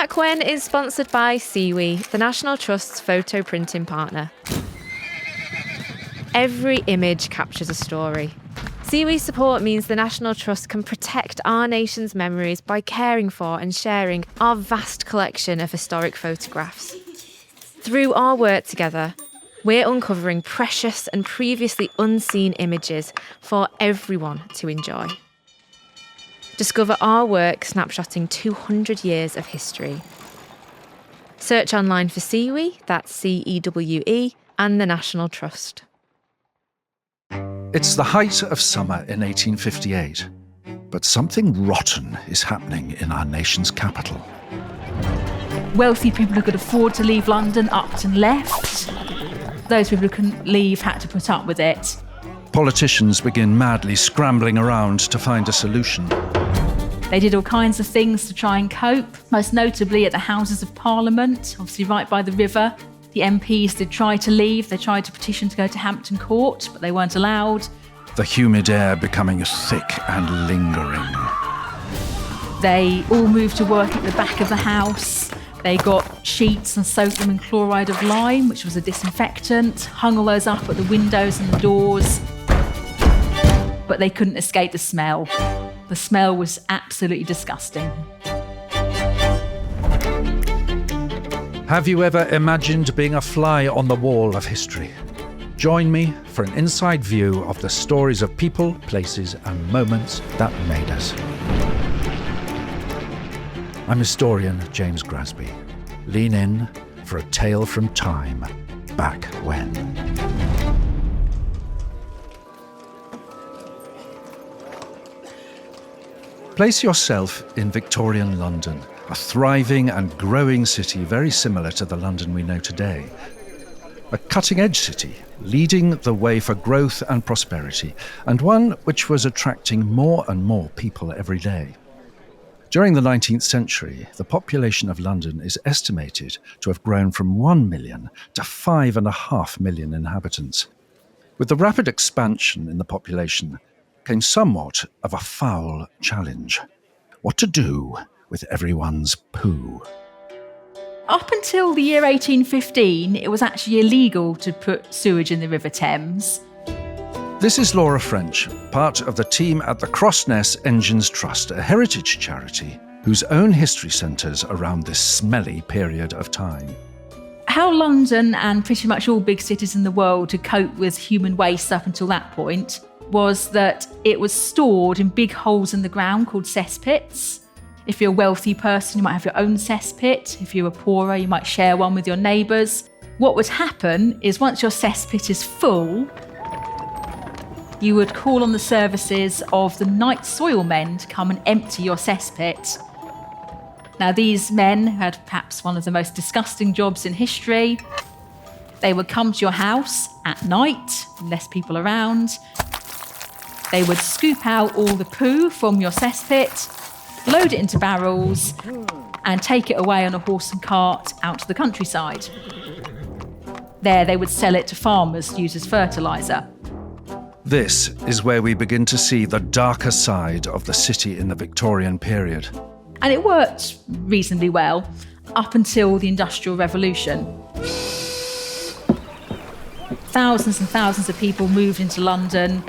Back When is sponsored by Seawe, the National Trust's photo printing partner. Every image captures a story. Seawe's support means the National Trust can protect our nation's memories by caring for and sharing our vast collection of historic photographs. Through our work together, we're uncovering precious and previously unseen images for everyone to enjoy. Discover our work snapshotting 200 years of history. Search online for Seawe, that's CEWE, and the National Trust. It's the height of summer in 1858, but something rotten is happening in our nation's capital. Wealthy people who could afford to leave London upped and left. Those people who couldn't leave had to put up with it. Politicians begin madly scrambling around to find a solution. They did all kinds of things to try and cope, most notably at the Houses of Parliament, obviously right by the river. The MPs did try to leave. They tried to petition to go to Hampton Court, but they weren't allowed. The humid air becoming thick and lingering. They all moved to work at the back of the house. They got sheets and soaked them in chloride of lime, which was a disinfectant, hung all those up at the windows and the doors. But they couldn't escape the smell. The smell was absolutely disgusting. Have you ever imagined being a fly on the wall of history? Join me for an inside view of the stories of people, places, and moments that made us. I'm historian James Grasby. Lean in for a tale from time back when. Place yourself in Victorian London, a thriving and growing city very similar to the London we know today. A cutting-edge city, leading the way for growth and prosperity, and one which was attracting more and more people every day. During the 19th century, the population of London is estimated to have grown from 1 million to 5.5 million inhabitants. With the rapid expansion in the population came somewhat of a foul challenge. What to do with everyone's poo? Up until the year 1815, it was actually illegal to put sewage in the River Thames. This is Laura French, part of the team at the Crossness Engines Trust, a heritage charity whose own history centres around this smelly period of time. How London and pretty much all big cities in the world had coped with human waste up until that point was that it was stored in big holes in the ground called cesspits. If you're a wealthy person, you might have your own cesspit. If you were poorer, you might share one with your neighbours. What would happen is once your cesspit is full, you would call on the services of the night soil men to come and empty your cesspit. Now, these men had perhaps one of the most disgusting jobs in history. They would come to your house at night, less people around. They would scoop out all the poo from your cesspit, load it into barrels, and take it away on a horse and cart out to the countryside. There, they would sell it to farmers to use as fertiliser. This is where we begin to see the darker side of the city in the Victorian period. And it worked reasonably well up until the Industrial Revolution. Thousands and thousands of people moved into London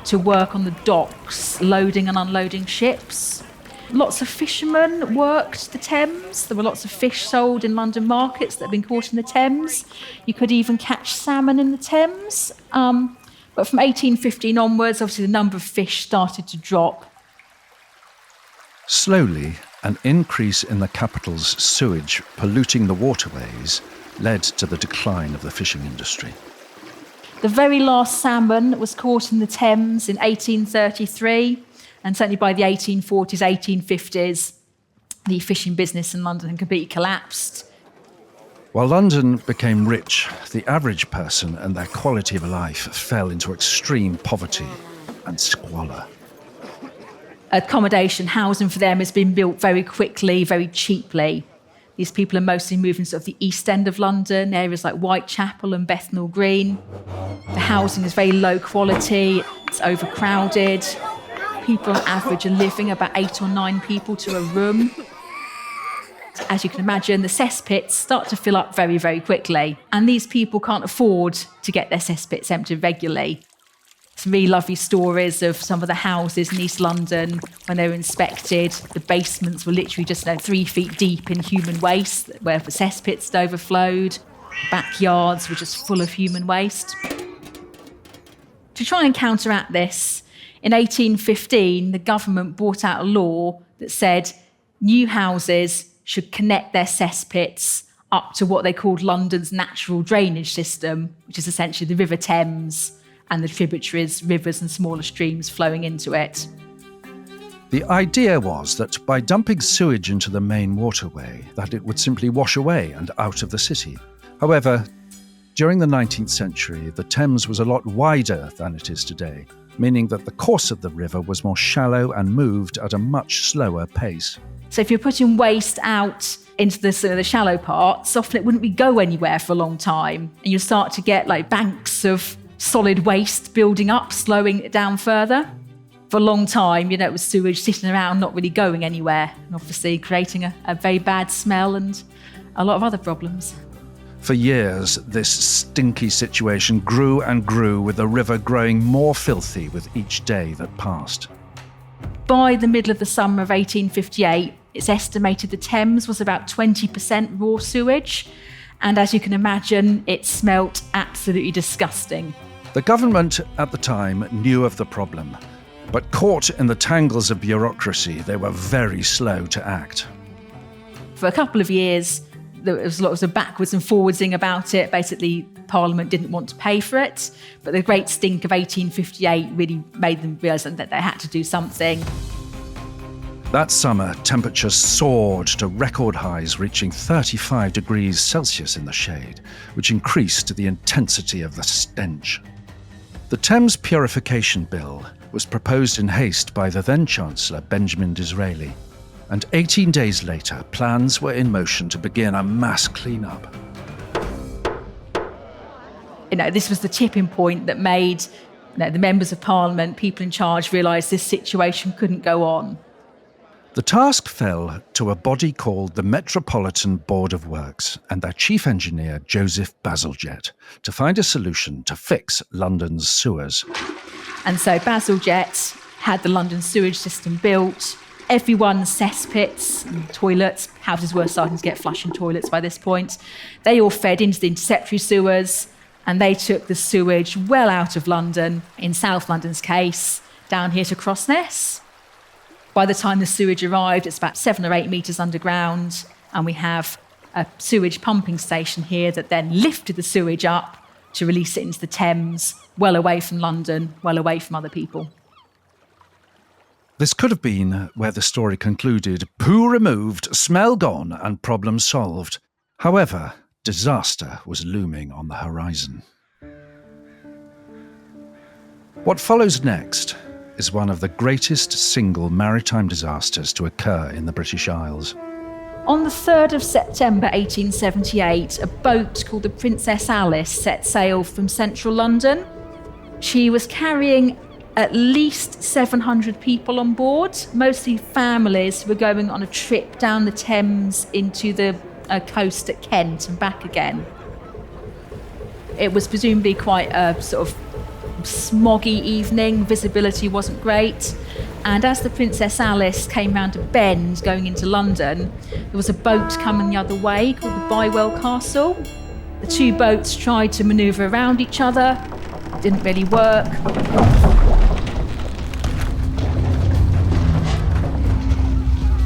to work on the docks, loading and unloading ships. Lots of fishermen worked the Thames. There were lots of fish sold in London markets that had been caught in the Thames. You could even catch salmon in the Thames. But from 1815 onwards, obviously the number of fish started to drop. Slowly, an increase in the capital's sewage polluting the waterways led to the decline of the fishing industry. The very last salmon was caught in the Thames in 1833, and certainly by the 1840s, 1850s, the fishing business in London had completely collapsed. While London became rich, the average person and their quality of life fell into extreme poverty and squalor. Accommodation, housing for them has been built very quickly, very cheaply. These people are mostly moving sort of the East End of London, areas like Whitechapel and Bethnal Green. The housing is very low quality, it's overcrowded. People on average are living about 8 or 9 people to a room. As you can imagine, the cesspits start to fill up very, very quickly. And these people can't afford to get their cesspits emptied regularly. Some really lovely stories of some of the houses in East London when they were inspected. The basements were literally just 3 feet deep in human waste, where the cesspits had overflowed. Backyards were just full of human waste. To try and counteract this, in 1815, the government brought out a law that said new houses should connect their cesspits up to what they called London's natural drainage system, which is essentially the River Thames and the tributaries, rivers and smaller streams flowing into it. The idea was that by dumping sewage into the main waterway, that it would simply wash away and out of the city. However, during the 19th century, the Thames was a lot wider than it is today, meaning that the course of the river was more shallow and moved at a much slower pace. So if you're putting waste out into the shallow parts, often it wouldn't go anywhere for a long time. And you'll start to get banks of solid waste building up, slowing it down further. For a long time, it was sewage sitting around, not really going anywhere, and obviously creating a very bad smell and a lot of other problems. For years, this stinky situation grew and grew, with the river growing more filthy with each day that passed. By the middle of the summer of 1858, it's estimated the Thames was about 20% raw sewage, and as you can imagine, it smelt absolutely disgusting. The government at the time knew of the problem, but caught in the tangles of bureaucracy, they were very slow to act. For a couple of years, there was lots of backwards and forwardsing about it. Basically, Parliament didn't want to pay for it, but the Great Stink of 1858 really made them realise that they had to do something. That summer, temperatures soared to record highs, reaching 35 degrees Celsius in the shade, which increased the intensity of the stench. The Thames Purification Bill was proposed in haste by the then Chancellor, Benjamin Disraeli, and 18 days later, plans were in motion to begin a mass clean-up. This was the tipping point that made the members of Parliament, people in charge, realise this situation couldn't go on. The task fell to a body called the Metropolitan Board of Works and their chief engineer, Joseph Bazalgette, to find a solution to fix London's sewers. And so Bazalgette had the London sewage system built. Everyone's cesspits and toilets, houses were starting to get flushing toilets by this point, they all fed into the interceptory sewers, and they took the sewage well out of London, in South London's case, down here to Crossness. By the time the sewage arrived, it's about 7 or 8 metres underground, and we have a sewage pumping station here that then lifted the sewage up to release it into the Thames, well away from London, well away from other people. This could have been where the story concluded: poo removed, smell gone, and problem solved. However, disaster was looming on the horizon. What follows next is one of the greatest single maritime disasters to occur in the British Isles. On the 3rd of September 1878, a boat called the Princess Alice set sail from central London. She was carrying at least 700 people on board, mostly families who were going on a trip down the Thames into the coast at Kent and back again. It was presumably quite a sort of smoggy evening, visibility wasn't great, and as the Princess Alice came round a bend going into London, there was a boat coming the other way called the Bywell Castle. The two boats tried to manoeuvre around each other, it didn't really work.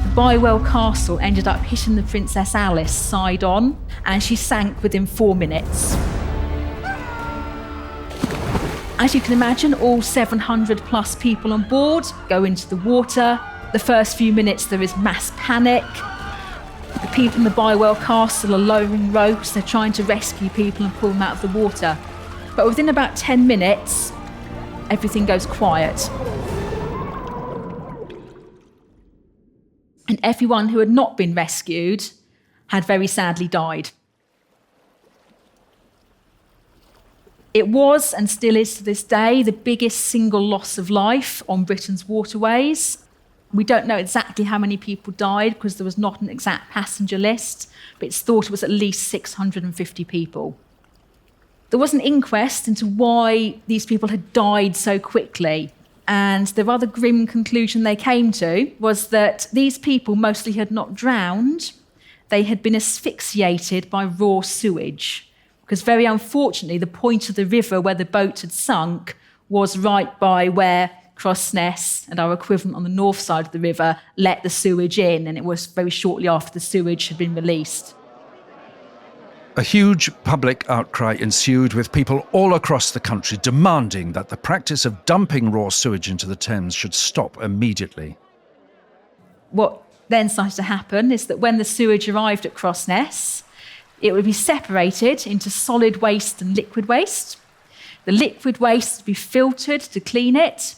The Bywell Castle ended up hitting the Princess Alice side on, and she sank within 4 minutes. As you can imagine, all 700 plus people on board go into the water. The first few minutes there is mass panic. The people in the Bywell Castle are lowering ropes, they're trying to rescue people and pull them out of the water. But within about 10 minutes, everything goes quiet. And everyone who had not been rescued had very sadly died. It was, and still is to this day, the biggest single loss of life on Britain's waterways. We don't know exactly how many people died because there was not an exact passenger list, but it's thought it was at least 650 people. There was an inquest into why these people had died so quickly, and the rather grim conclusion they came to was that these people mostly had not drowned, they had been asphyxiated by raw sewage, because very unfortunately the point of the river where the boat had sunk was right by where Crossness and our equivalent on the north side of the river let the sewage in, and it was very shortly after the sewage had been released. A huge public outcry ensued, with people all across the country demanding that the practice of dumping raw sewage into the Thames should stop immediately. What then started to happen is that when the sewage arrived at Crossness, it would be separated into solid waste and liquid waste. The liquid waste would be filtered to clean it,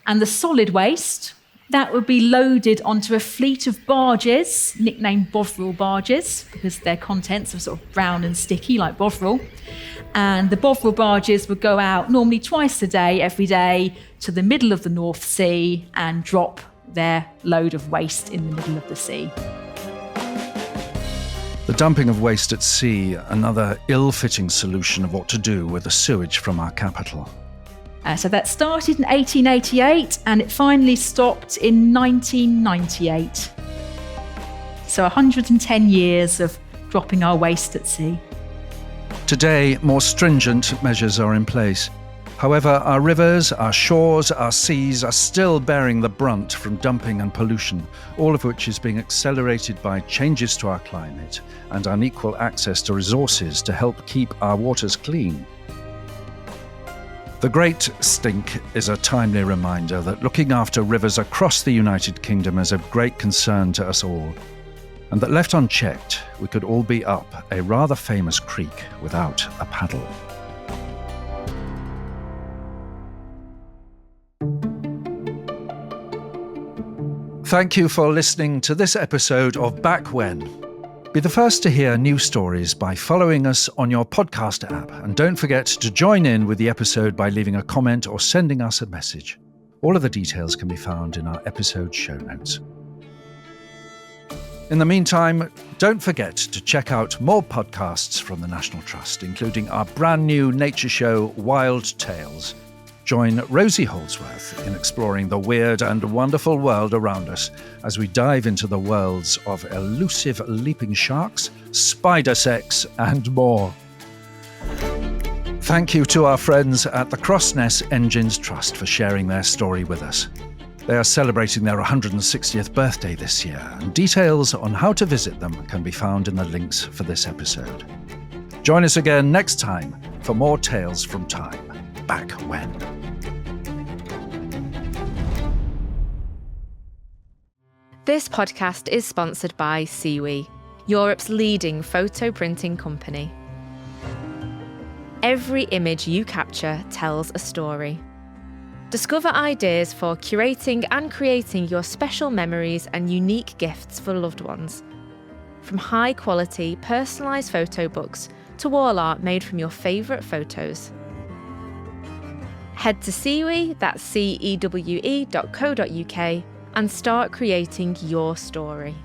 and the solid waste, that would be loaded onto a fleet of barges, nicknamed Bovril barges, because their contents are sort of brown and sticky like Bovril. And the Bovril barges would go out normally twice a day, every day, to the middle of the North Sea and drop their load of waste in the middle of the sea. The dumping of waste at sea, another ill-fitting solution of what to do with the sewage from our capital. So that started in 1888 and it finally stopped in 1998. So 110 years of dropping our waste at sea. Today, more stringent measures are in place. However, our rivers, our shores, our seas are still bearing the brunt from dumping and pollution, all of which is being accelerated by changes to our climate and unequal access to resources to help keep our waters clean. The Great Stink is a timely reminder that looking after rivers across the United Kingdom is of great concern to us all, and that left unchecked, we could all be up a rather famous creek without a paddle. Thank you for listening to this episode of Back When. Be the first to hear new stories by following us on your podcast app, and don't forget to join in with the episode by leaving a comment or sending us a message. All of the details can be found in our episode show notes. In the meantime, don't forget to check out more podcasts from the National Trust, including our brand new nature show, Wild Tales. Join Rosie Holdsworth in exploring the weird and wonderful world around us as we dive into the worlds of elusive leaping sharks, spider sex, and more. Thank you to our friends at the Crossness Engines Trust for sharing their story with us. They are celebrating their 160th birthday this year, and details on how to visit them can be found in the links for this episode. Join us again next time for more tales from time. Back when. This podcast is sponsored by Seawe, Europe's leading photo printing company. Every image you capture tells a story. Discover ideas for curating and creating your special memories and unique gifts for loved ones. From high-quality, personalised photo books to wall art made from your favourite photos. Head to Seawe, that's cewe.co.uk, and start creating your story.